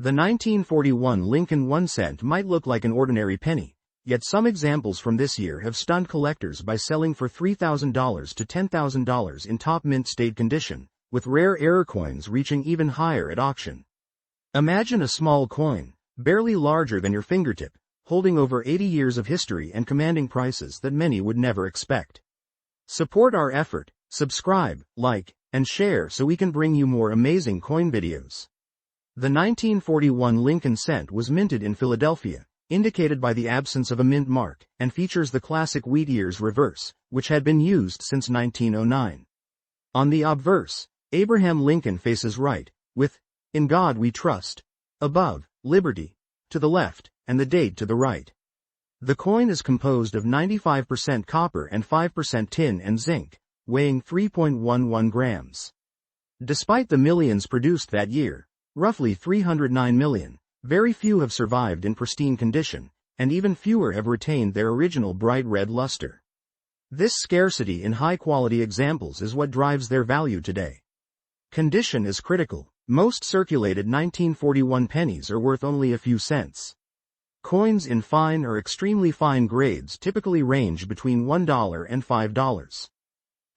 The 1941 Lincoln 1 cent might look like an ordinary penny, yet some examples from this year have stunned collectors by selling for $3,000 to $10,000 in top mint state condition, with rare error coins reaching even higher at auction. Imagine a small coin, barely larger than your fingertip, holding over 80 years of history and commanding prices that many would never expect. Support our effort, subscribe, like, and share so we can bring you more amazing coin videos. The 1941 Lincoln cent was minted in Philadelphia, indicated by the absence of a mint mark, and features the classic wheat ears reverse, which had been used since 1909. On the obverse, Abraham Lincoln faces right, with, "In God We Trust," above, "Liberty," to the left, and the date to the right. The coin is composed of 95% copper and 5% tin and zinc, weighing 3.11 grams. Despite the millions produced that year, roughly 309 million, very few have survived in pristine condition, and even fewer have retained their original bright red luster. This scarcity in high-quality examples is what drives their value today. Condition is critical. Most circulated 1941 pennies are worth only a few cents. Coins in fine or extremely fine grades typically range between $1 and $5.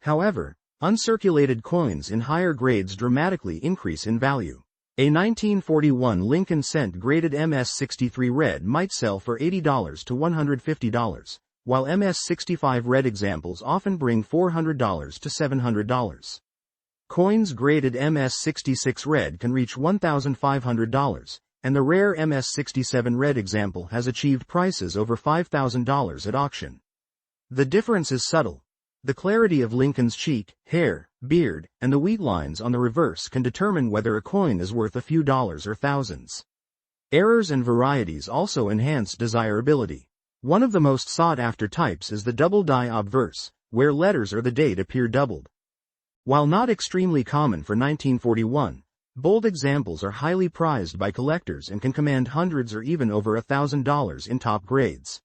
However, uncirculated coins in higher grades dramatically increase in value. A 1941 Lincoln cent graded MS-63 red might sell for $80 to $150, while MS-65 red examples often bring $400 to $700. Coins graded MS-66 red can reach $1,500, and the rare MS-67 red example has achieved prices over $5,000 at auction. The difference is subtle. The clarity of Lincoln's cheek, hair, beard, and the wheat lines on the reverse can determine whether a coin is worth a few dollars or thousands. Errors and varieties also enhance desirability. One of the most sought-after types is the double die obverse, where letters or the date appear doubled. While not extremely common for 1941, bold examples are highly prized by collectors and can command hundreds or even over $1,000 in top grades.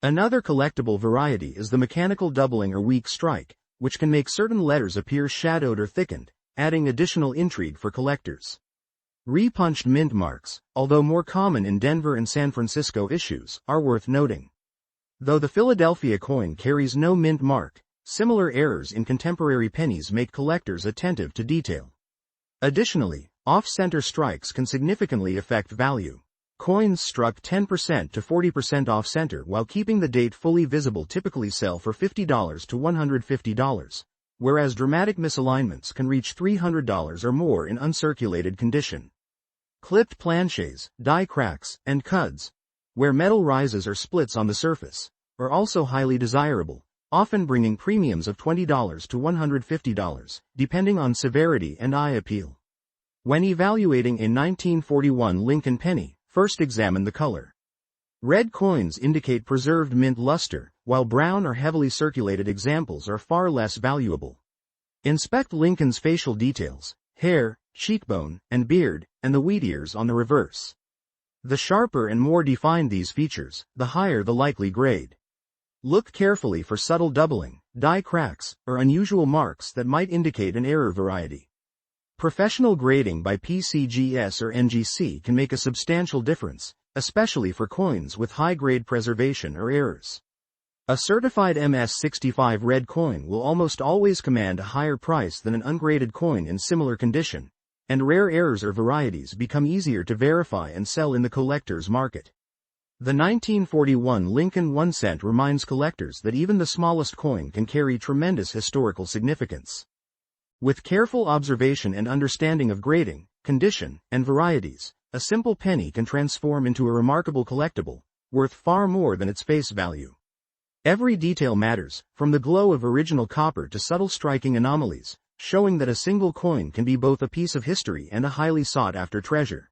Another collectible variety is the mechanical doubling or weak strike, which can make certain letters appear shadowed or thickened, adding additional intrigue for collectors. Repunched mint marks, although more common in Denver and San Francisco issues, are worth noting. Though the Philadelphia coin carries no mint mark, similar errors in contemporary pennies make collectors attentive to detail. Additionally, off-center strikes can significantly affect value. Coins struck 10% to 40% off-center while keeping the date fully visible typically sell for $50 to $150, whereas dramatic misalignments can reach $300 or more in uncirculated condition. Clipped planchets, die cracks, and cuds, where metal rises or splits on the surface, are also highly desirable, often bringing premiums of $20 to $150, depending on severity and eye appeal. When evaluating a 1941 Lincoln penny, first examine the color. Red coins indicate preserved mint luster, while brown or heavily circulated examples are far less valuable. Inspect Lincoln's facial details, hair, cheekbone, and beard, and the wheat ears on the reverse. The sharper and more defined these features, the higher the likely grade. Look carefully for subtle doubling, die cracks, or unusual marks that might indicate an error variety. Professional grading by PCGS or NGC can make a substantial difference, especially for coins with high-grade preservation or errors. A certified MS-65 red coin will almost always command a higher price than an ungraded coin in similar condition, and rare errors or varieties become easier to verify and sell in the collector's market. The 1941 Lincoln 1 cent reminds collectors that even the smallest coin can carry tremendous historical significance. With careful observation and understanding of grading, condition, and varieties, a simple penny can transform into a remarkable collectible, worth far more than its face value. Every detail matters, from the glow of original copper to subtle striking anomalies, showing that a single coin can be both a piece of history and a highly sought-after treasure.